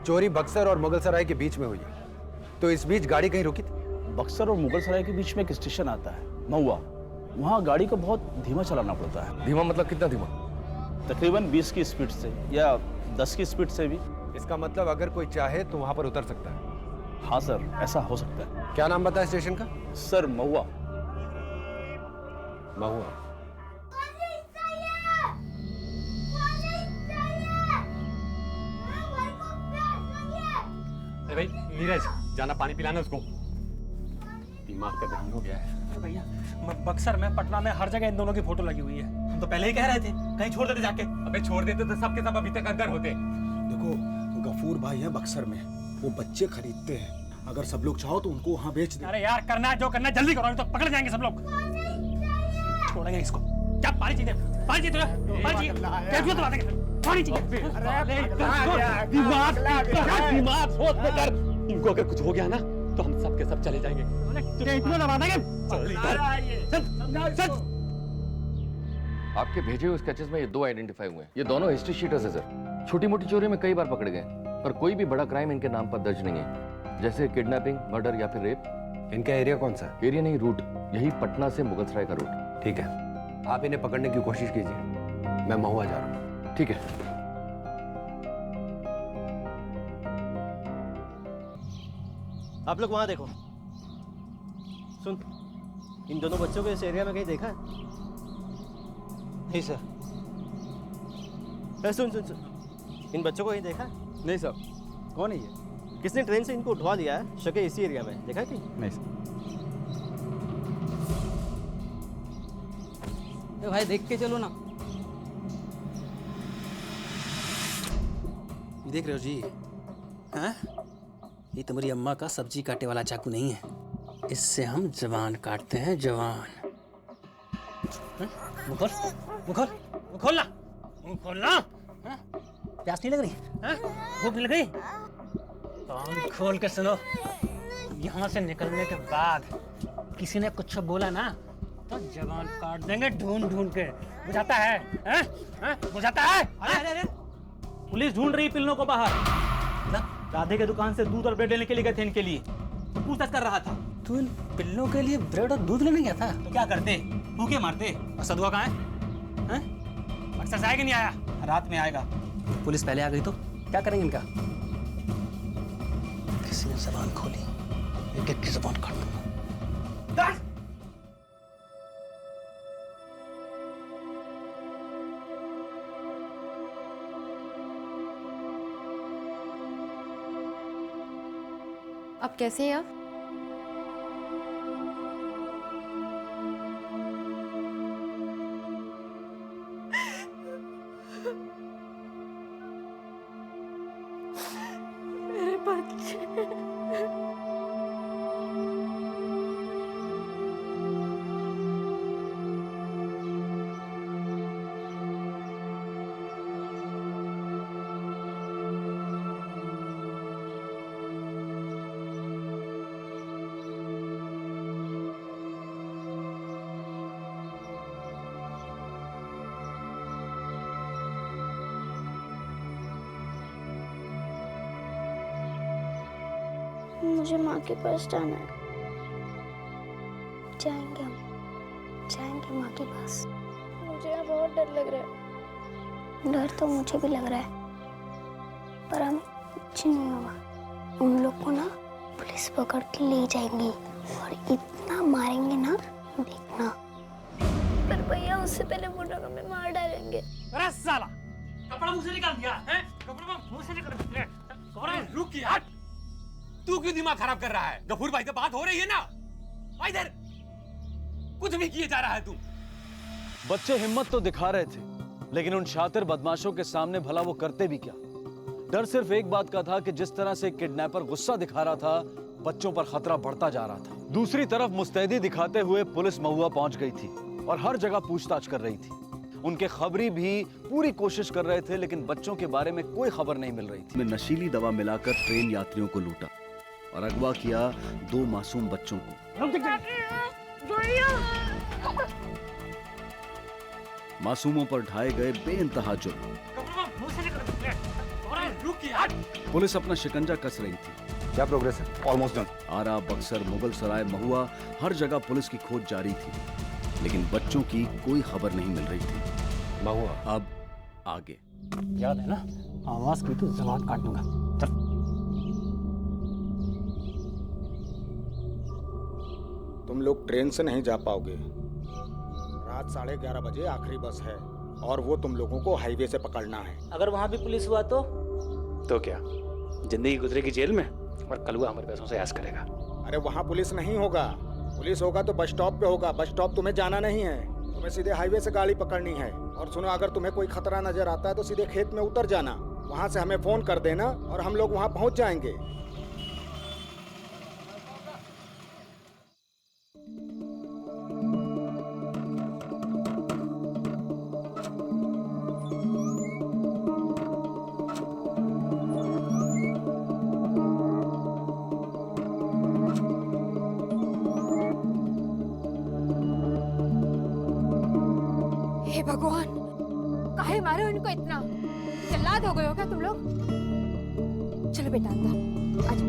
चोरी बक्सर और मुगल सराय के बीच में हुई है, तो इस बीच गाड़ी कहीं रुकी थी? बक्सर और मुगल सराय के बीच में एक स्टेशन आता है महुआ, वहाँ गाड़ी को बहुत धीमा चलाना पड़ता है। धीमा मतलब कितना धीमा? तकरीबन 20 की स्पीड से या 10 की स्पीड से भी। इसका मतलब अगर कोई चाहे तो वहां पर उतर सकता है? हाँ सर, ऐसा हो सकता है। क्या नाम बताया स्टेशन का? सर महुआ। महुआ। अरे भाई नीरज, जाना पानी पिलाना उसको, दिमाग का दही हो गया है। भैया बक्सर में, पटना में, हर जगह इन दोनों की फोटो लगी हुई है। हम तो पहले ही कह रहे थे कहीं छोड़ देते जाके। अबे छोड़ देते तो सबके सब अभी तक अंदर होते। देखो गफूर भाई है बक्सर में, वो बच्चे खरीदते हैं, अगर सब लोग चाहो तो उनको वहाँ बेच दे। अरे यार करना है जो करना है जल्दी करो, तो पकड़ जाएंगे सब लोग। छोड़ेंगे इसको। क्या पानी चाहिए? पानी चाहिए तुझे? पानी चाहिए? क्या क्यों तो बातें कर? पानी चाहिए? दिमाग सोच में कर। इनको अगर कुछ हो गया ना तो हम सब के सब चले जाएंगे। तुझे इतना दबा देंगे? आपके भेजे हुए स्केचेस में ये दो आइडेंटिफाई हुए हैं। ये दोनों हिस्ट्री शीटर्स है सर। छोटी मोटी चोरी में कई बार पकड़े गए, पर कोई भी बड़ा क्राइम इनके नाम पर दर्ज नहीं है, जैसे किडनैपिंग, मर्डर या फिर रेप। इनका एरिया कौन सा है? एरिया नहीं, रूट। यही पटना से मुगलसराय का रूट। ठीक है, आप इन्हें पकड़ने की कोशिश कीजिए, मैं महुआ जा रहा हूँ। ठीक है। आप लोग वहां देखो। सुन, इन दोनों बच्चों को इस एरिया में कहीं देखा है? नहीं सर। सुन सुन सुन, इन बच्चों को कहीं देखा है? नहीं सर। कौन है ये? किसने ट्रेन से इनको उठवा लिया है? शके इसी एरिया में देखा है कहीं? नहीं सर। भाई देख के चलो ना। देख रहे हो जी? हाँ? ये तुम्हारी अम्मा का सब्जी काटे वाला चाकू नहीं है, इससे हम जवान काटते हैं, जवान। मुँह खोल, मुँह खोल, मुँह खोलना, मुँह खोलना। प्यास नहीं लग रही? भूख नहीं लग रही? कान खोल के सुनो, यहाँ से निकलने के बाद किसी ने कुछ बोला ना तो जवान काट देंगे ढूंढ ढूंढ के। बुझाता है? बुझाता है? अरे अरे पुलिस ढूंढ रही पिल्लों को बाहर। राधे के दुकान से दूध और ब्रेड लेने के लिए गए थे इनके लिए, तो पूछताछ कर रहा था। तू इन पिल्लों के लिए ब्रेड और दूध लेने गया था? तो क्या करते? भूखे मारते। और सदुआ कहाँ है? अक्सर से आएगा नहीं आया? रात में आएगा। पुलिस पहले आ गई तो क्या करेंगे इनका? किसी ने जबान खोली, एक एक की जबान काट दूंगा। अब कैसे हैं आप? मेरे बच्चे। मुझे माँ के पास जाना है। जाएंगे हम, जाएंगे माँ के पास। मुझे यहाँ बहुत डर लग रहा है। डर तो मुझे भी लग रहा है, पर हमें कुछ नहीं होगा। उन लोग को ना पुलिस पकड़ के ले जाएंगी और इतना मारेंगे ना, देखना। पर भैया उससे पहले वो लोग हमें मार डालेंगे। अरे साला, कपड़ा मुंह से निकाल दिया है? कपड़ा मुंह से निकाल दिया। रुक यार, तू क्यों दिमाग खराब कर रहा है? गफूर भाई से बात हो रही है ना, इधर कुछ भी किए जा रहा है तू। बच्चे हिम्मत तो दिखा रहे थे, लेकिन उन शातिर बदमाशों के सामने भला वो करते भी क्या? डर सिर्फ एक बात का था कि जिस तरह से किडनैपर गुस्सा दिखा रहा था, बच्चों पर खतरा बढ़ता जा रहा था। दूसरी तरफ मुस्तैदी दिखाते हुए पुलिस महुआ पहुंच गई थी और हर जगह पूछताछ कर रही थी। उनके खबरी भी पूरी कोशिश कर रहे थे, लेकिन बच्चों के बारे में कोई खबर नहीं मिल रही थी। नशीली दवा मिलाकर ट्रेन यात्रियों को लूटा और अगवा किया 2 मासूम बच्चों को। मासूमों पर ढाए गए बेइंतहा जुर्म। रुक यार। पुलिस अपना शिकंजा कस रही थी। क्या प्रोग्रेस है? Almost done. Ara, Buxar, Mughalsarai, Mahua, हर जगह पुलिस की खोज जारी थी, लेकिन बच्चों की कोई खबर नहीं मिल रही थी। महुआ। अब आगे। याद है ना, आवाज की तो जबान काट दूंगा। चल। तुम लोग ट्रेन से नहीं जा पाओगे। रात 11:30 बजे आखिरी बस है और वो तुम लोगों को हाईवे से पकड़ना है। अगर वहाँ भी पुलिस हुआ तो क्या जिंदगी गुजरेगी जेल में और कलुआ हमारे पैसों से ऐश करेगा। अरे वहाँ पुलिस नहीं होगा। पुलिस होगा तो बस स्टॉप पे होगा। बस स्टॉप तुम्हें जाना नहीं है, तुम्हें सीधे हाईवे से गाड़ी पकड़नी है। और सुनो, अगर तुम्हें कोई खतरा नजर आता है तो सीधे खेत में उतर जाना। वहाँ से हमें फोन कर देना और हम लोग वहाँ पहुँच जाएंगे। हे भगवान, काहे मारे हो इनको इतना? जल्लाद हो गए हो क्या तुम लोग? चलो बेटा अंदर आ जाओ।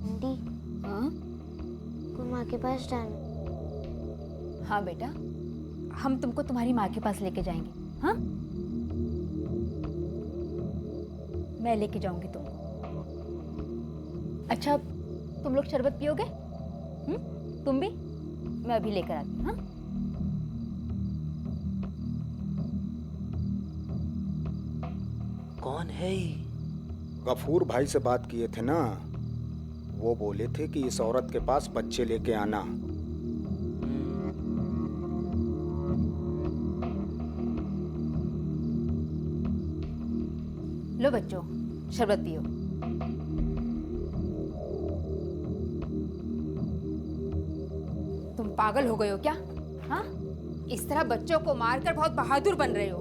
आंटी, हाँ माँ के पास जाना। हाँ बेटा, हम तुमको तुम्हारी माँ के पास लेके जाएंगे। हाँ, मैं लेके जाऊंगी तुमको। अच्छा, तुम लोग शरबत पियोगे? तुम भी? मैं अभी लेकर आती हूँ। हाँ, कौन है ये? गफूर भाई से बात किए थे ना, वो बोले थे कि इस औरत के पास बच्चे लेके आना। लो बच्चों, शरबत पियो। तुम पागल हो गए हो क्या? हाँ, इस तरह बच्चों को मारकर बहुत बहादुर बन रहे हो।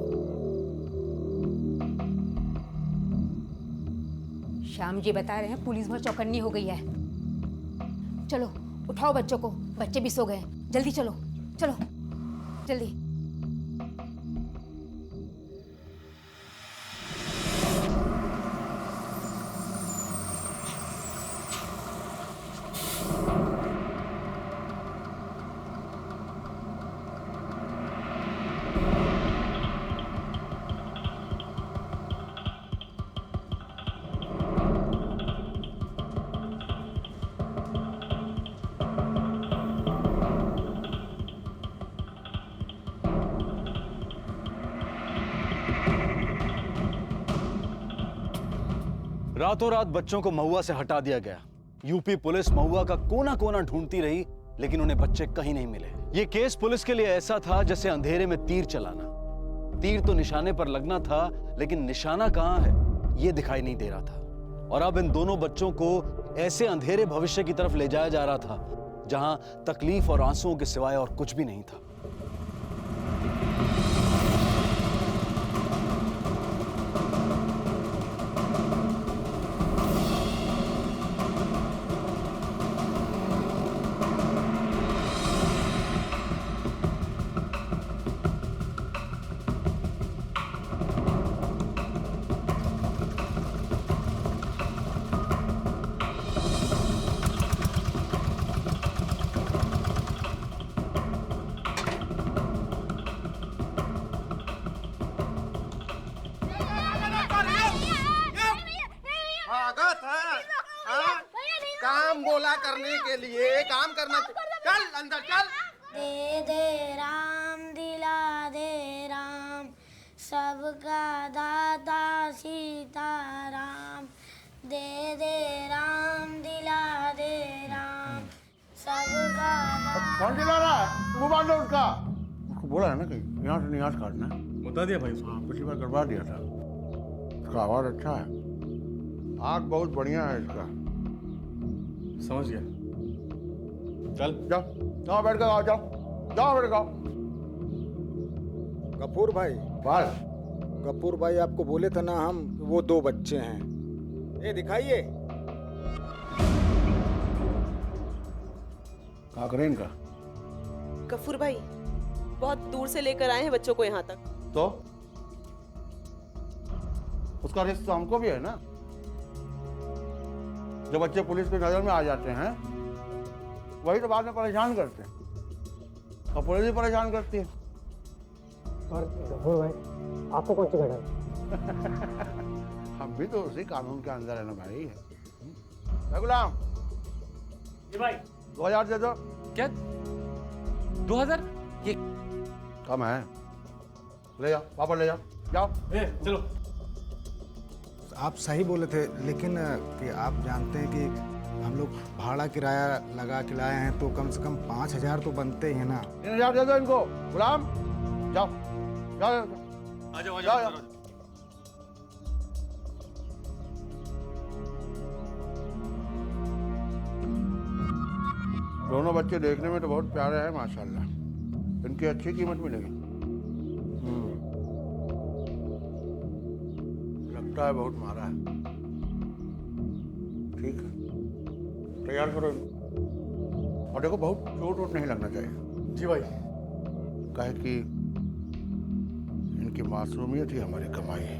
श्याम जी बता रहे हैं पुलिस बहुत चौकन्नी हो गई है। चलो उठाओ बच्चों को, बच्चे भी सो गए। जल्दी चलो, चलो जल्दी। रातों रात बच्चों को महुआ से हटा दिया गया। यूपी पुलिस महुआ का कोना कोना ढूंढती रही, लेकिन उन्हें बच्चे कहीं नहीं मिले। ये केस पुलिस के लिए ऐसा था जैसे अंधेरे में तीर चलाना। तीर तो निशाने पर लगना था, लेकिन निशाना कहाँ है ये दिखाई नहीं दे रहा था। और अब इन दोनों बच्चों को ऐसे अंधेरे भविष्य की तरफ ले जाया जा रहा था जहां तकलीफ और आंसुओं के सिवाय और कुछ भी नहीं था। काम बोला करने के लिए काम करना। चल अंदर चल। दे दे राम, दिला दे राम, सबका दाता सीताराम। दे दे राम, दिला दे राम, सबका कौन दिला रहा है? वो बांधो उसका। उसको बोला है ना कि यहाँ से नियाज काटना है। बता दिया भाई उसको। हाँ, पिछली बार करवा दिया था। उसका आवाज अच्छा है, आग बहुत बढ़िया है इसका। समझ गया। चल जाओ जाओ बैठ कर आओ, जाओ जाओ बैठ जाओ। गफूर भाई, बस गफूर भाई आपको बोले थे ना हम, वो 2 बच्चे हैं। ये दिखाइए। क्या करें इनका? गफूर भाई बहुत दूर से लेकर आए हैं बच्चों को यहाँ तक। तो उसका रिस्क तो हमको भी है ना। जो बच्चे पुलिस की नजर में आ जाते हैं वही तो बाद में परेशान करते हैं और पुलिस भी परेशान करती है। और गफूर भाई आपको कौन सी घटा? हम भी तो उसी कानून के अंदर है ना भाई। गुलाम जी भाई 2000 दे दो। क्या 2000? ये कम है, ले जाओ वापस ले जाओ। जाओ चलो। आप सही बोले थे, लेकिन कि आप जानते हैं कि हम लोग भाड़ा किराया लगा के लाए हैं तो कम से कम 5000 तो बनते ही हैं ना। 3000 दे दो इनको। गुलाम जाओ जाओ जाओ। आ जाओ, जाओ। दोनों बच्चे देखने में तो बहुत प्यारे हैं माशाल्लाह। इनकी अच्छी कीमत मिलेगी। लगता है बहुत मारा है। ठीक है, तैयार करो इनको। और देखो बहुत चोट वोट नहीं लगना चाहिए। जी भाई। काहे कि इनकी मासूमियत ही हमारी कमाई है।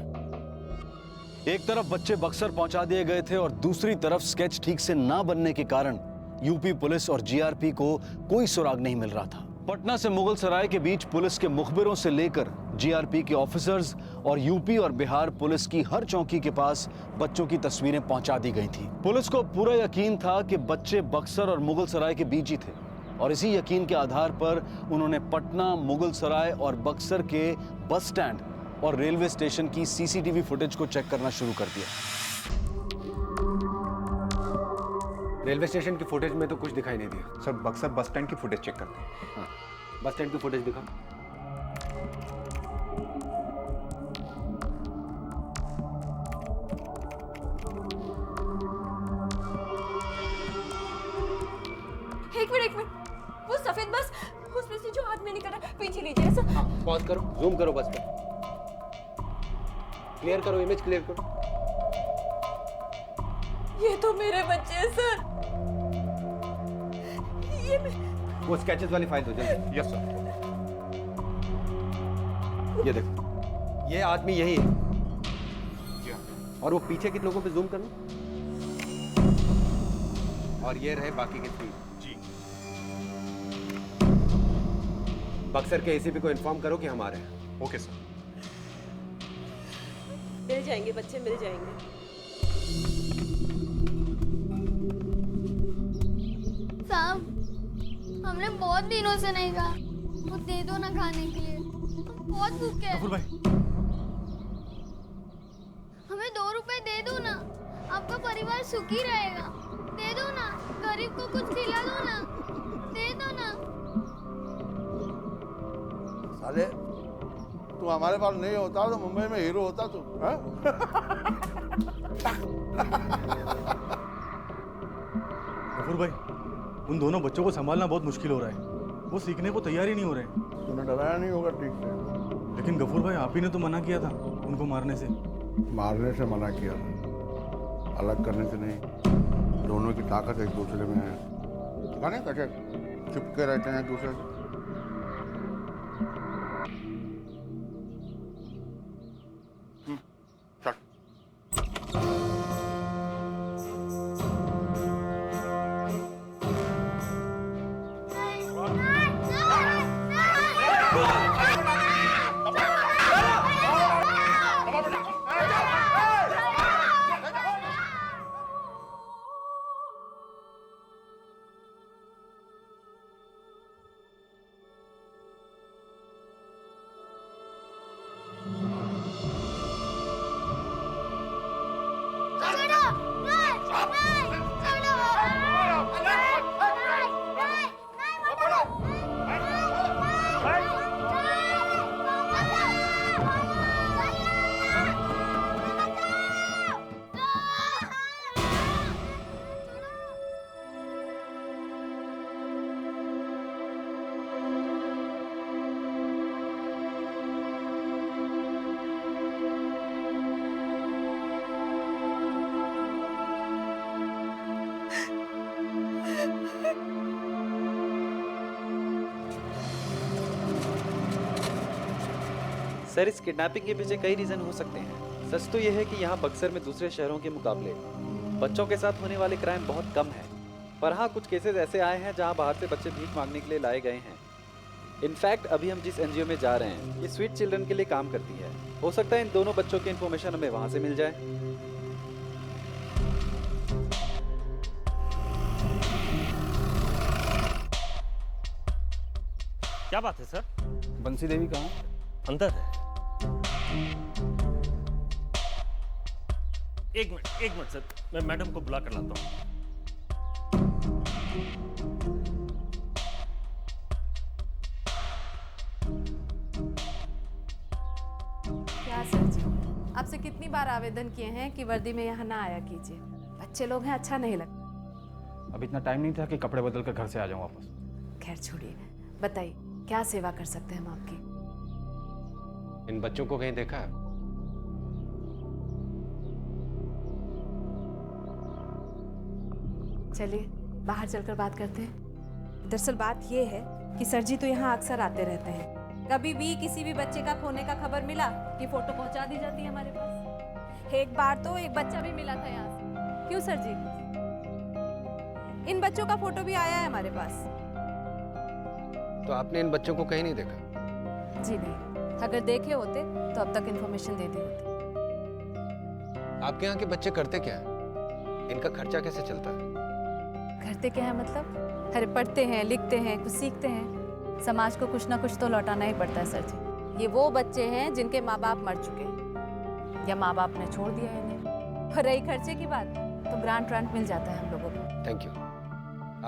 एक तरफ बच्चे बक्सर पहुंचा दिए गए थे और दूसरी तरफ स्केच ठीक से ना बनने के कारण यूपी पुलिस और जीआरपी को कोई सुराग नहीं मिल रहा था। पटना से मुगल सराय के बीच पुलिस के मुखबिरों से लेकर जीआरपी के ऑफिसर्स और यूपी और बिहार पुलिस की हर चौकी के पास बच्चों की तस्वीरें पहुंचा दी गई थी। पुलिस को पूरा यकीन था कि बच्चे बक्सर और मुगल सराय के बीच ही थे और इसी यकीन के आधार पर उन्होंने पटना, मुगल सराय और बक्सर के बस स्टैंड और रेलवे स्टेशन की सीसीटीवी फुटेज को चेक करना शुरू कर दिया। रेलवे स्टेशन की फुटेज में तो कुछ दिखाई नहीं दिया। सर बक्सर बस स्टैंड की फुटेज चेक करते हैं। हाँ, बस स्टैंड की फुटेज दिखा। एक मिनट, वो सफेद बस, उसमें से जो आदमी निकल रहा है, पीछे लीजिए सर। हाँ, पॉज करो, जूम करो बस पे। क्लियर करो, इमेज क्लियर करो। ये तो मेरे बच्चे हैं सर। ये वो स्केचेस वाली फाइल दो जल्दी। Yes sir. ये देखो, ये आदमी यही है। और वो पीछे के लोगों पे जूम करना। और ये रहे बाकी के 3। जी। बक्सर के एसीपी को इन्फॉर्म करो कि हम आ रहे हैं। Okay sir. मिल जाएंगे बच्चे, मिल जाएंगे। साहब, हमने बहुत दिनों से नहीं कहा, वो दे दो ना खाने के लिए, बहुत भूखे हैं। गफूर भाई हमें 2 रुपए दे दो ना, आपका परिवार सुखी रहेगा। दे दो ना, गरीब को कुछ खिला दो ना, दे दो ना। साले तू हमारे पास नहीं होता तो मुंबई में हीरो होता तू। गफूर भाई, उन दोनों बच्चों को संभालना बहुत मुश्किल हो रहा है। वो सीखने को तैयार ही नहीं हो रहे हैं। तूने डराया नहीं होगा ठीक से। लेकिन गफूर भाई आप ही ने तो मना किया था उनको मारने से। मारने से मना किया, अलग करने से नहीं। दोनों की ताकत एक दूसरे में है। पता नहीं कैसे चिपके रहते हैं एक दूसरे से। सर, इस किडनैपिंग के पीछे कई रीजन हो सकते हैं। सच तो यह है कि यहाँ बक्सर में दूसरे शहरों के मुकाबले बच्चों के साथ होने वाले क्राइम बहुत कम है। पर हाँ, कुछ केसेस ऐसे आए हैं जहाँ बाहर से बच्चे भीख मांगने के लिए लाए गए हैं। इनफैक्ट अभी हम जिस एनजीओ में जा रहे हैं, ये स्वीट चिल्ड्रन के लिए काम करती है। हो सकता है इन दोनों बच्चों की इन्फॉर्मेशन हमें वहाँ से मिल जाए। क्या बात है सर? बंसी देवी कहाँ? अंदर है। एक मिनट सर, मैं मैडम को बुला कर लाता हूँ। क्या सर जी, आपसे कितनी बार आवेदन किए हैं कि वर्दी में यहाँ ना आया कीजिए। बच्चे लोग हैं, अच्छा नहीं लगता। अब इतना टाइम नहीं था कि कपड़े बदल कर घर से आ जाऊँ वापस। खैर छोड़िए, बताइए क्या सेवा कर सकते हैं हम आपकी? इन बच्चों को कहीं देखा है? चलिए बाहर चलकर बात करते हैं। दरअसल बात ये है कि सर जी तो यहाँ अक्सर आते रहते हैं। कभी भी किसी भी बच्चे का खोने का खबर मिला कि फोटो पहुंचा दी जाती है हमारे पास। एक बार तो एक बच्चा भी मिला था यहाँ से। क्यों सर जी? इन बच्चों का फोटो भी आया है हमारे पास। तो आपने इन बच्चों को कहीं नहीं देखा? जी नहीं, अगर देखे होते तो अब तक इन्फॉर्मेशन दे दी होती। आपके यहाँ के बच्चे करते क्या है? इनका खर्चा कैसे चलता है? करते क्या है मतलब? अरे पढ़ते हैं, लिखते हैं, कुछ सीखते हैं। समाज को कुछ ना कुछ तो लौटाना ही पड़ता है सर जी। ये वो बच्चे हैं जिनके माँ बाप मर चुके हैं या माँ बाप ने छोड़ दिया है इन्हें। और रही खर्चे की बात, तो ग्रांट व्रांट मिल जाता है हम लोगों को। Thank you.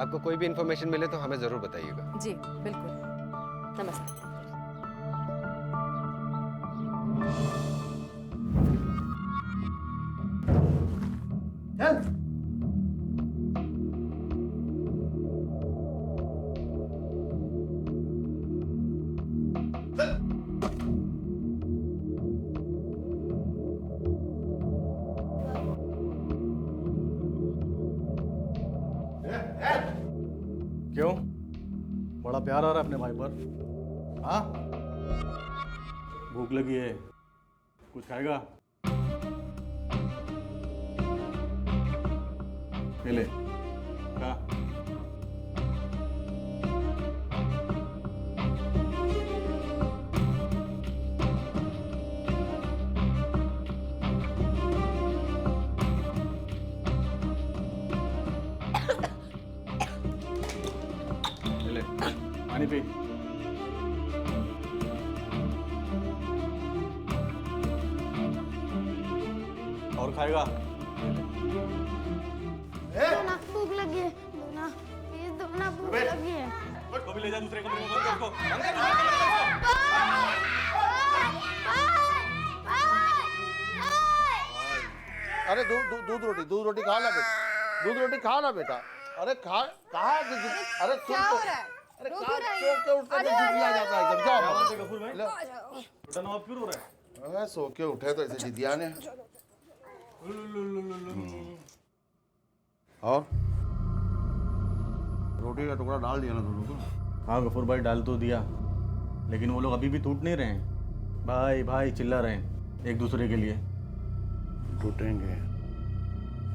आपको कोई भी इन्फॉर्मेशन मिले तो हमें जरूर बताइएगा। जी बिल्कुल। नमस्ते। क्यों? बड़ा प्यार आ रहा है अपने भाई पर? हाँ? भूख लगी है, कुछ खाएगा? ले खा। ले पानी पी। और खाएगा? दोना भूख लगी है। दोना प्लीज, दोना भूख लगी है। उसको भी ले जा दूसरे कमरे में, बंद कर उसको। अरे दूध रोटी खा ला बेटा, दूध रोटी खा ला बेटा। अरे खा, कहाँ? अरे क्या हो रहा है? अरे सो के उठकर जिदिया जाता है एकदम। जाओ गफूर भाई, बेटा नवाब क्यों रो रहा है? अरे सो के उठे तो ऐसे जिदिया ने। और रोटी का टुकड़ा डाल दिया ना तुम लोग को? हाँ गफूर भाई, डाल तो दिया, लेकिन वो लोग अभी भी टूट नहीं रहे हैं। भाई भाई चिल्ला रहे हैं एक दूसरे के लिए। टूटेंगे।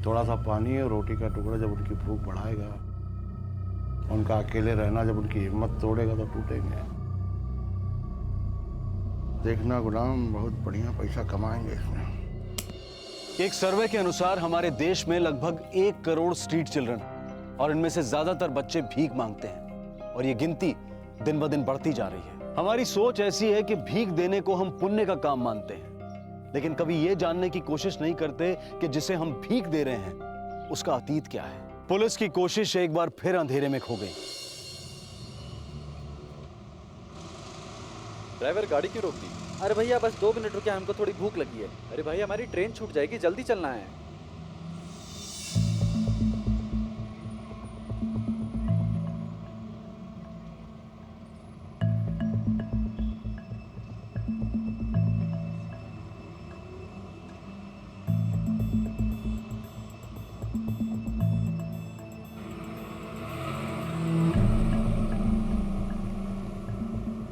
थोड़ा सा पानी और रोटी का टुकड़ा जब उनकी भूख बढ़ाएगा, उनका अकेले रहना जब उनकी हिम्मत तोड़ेगा तो टूटेंगे। देखना गुलाम, बहुत बढ़िया पैसा कमाएंगे इसमें। एक सर्वे के अनुसार हमारे देश में लगभग 1 करोड़ स्ट्रीट चिल्ड्रन, और इनमें से ज्यादातर बच्चे भीख मांगते हैं, और ये गिनती दिन ब दिन बढ़ती जा रही है। हमारी सोच ऐसी है कि भीख देने को हम पुण्य का काम मानते हैं, लेकिन कभी ये जानने की कोशिश नहीं करते कि जिसे हम भीख दे रहे हैं उसका अतीत क्या है। पुलिस की कोशिश एक बार फिर अंधेरे में खो गई। ड्राइवर गाड़ी क्यों रोक दी? अरे भैया बस 2 मिनट रुके, हमको थोड़ी भूख लगी है। अरे भाई हमारी ट्रेन छूट जाएगी, जल्दी चलना है।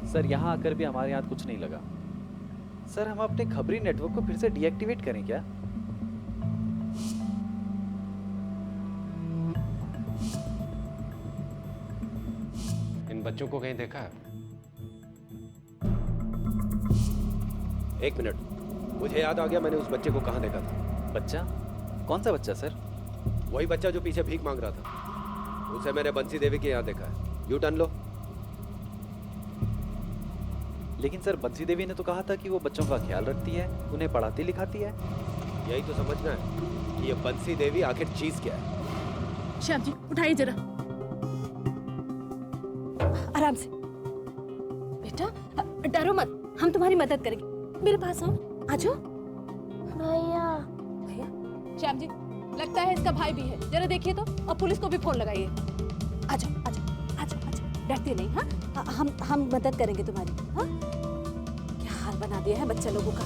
सर यहाँ आकर भी हमारे यहाँ कुछ नहीं लगा। सर हम अपने खबरी नेटवर्क को फिर से डीएक्टिवेट करें क्या? इन बच्चों को कहीं देखा है? एक मिनट, मुझे याद आ गया, मैंने उस बच्चे को कहाँ देखा था। बच्चा? कौन सा बच्चा सर? वही बच्चा जो पीछे भीख मांग रहा था। उसे मैंने बंसी देवी के यहाँ देखा है। यू टर्न लो। लेकिन सर बंसी देवी ने तो कहा था कि वो बच्चों का ख्याल रखती है, उन्हें पढ़ाती लिखाती है। यही तो समझना है कि ये बंसी देवी आखिर चीज क्या है। श्याम जी उठाइए जरा, आराम से। बेटा डरो मत, हम तुम्हारी मदद करेंगे। मेरे पास आओ, आ जाओ। भैया भैया? श्याम जी लगता है इसका भाई भी है, जरा देखिए तो, और पुलिस को भी फोन लगाइए। आ जाओ आ जाओ आ जाओ आ जाओ, डरते नहीं। हाँ हम मदद करेंगे तुम्हारी। हाँ क्या हाल बना दिया है बच्चा लोगों का।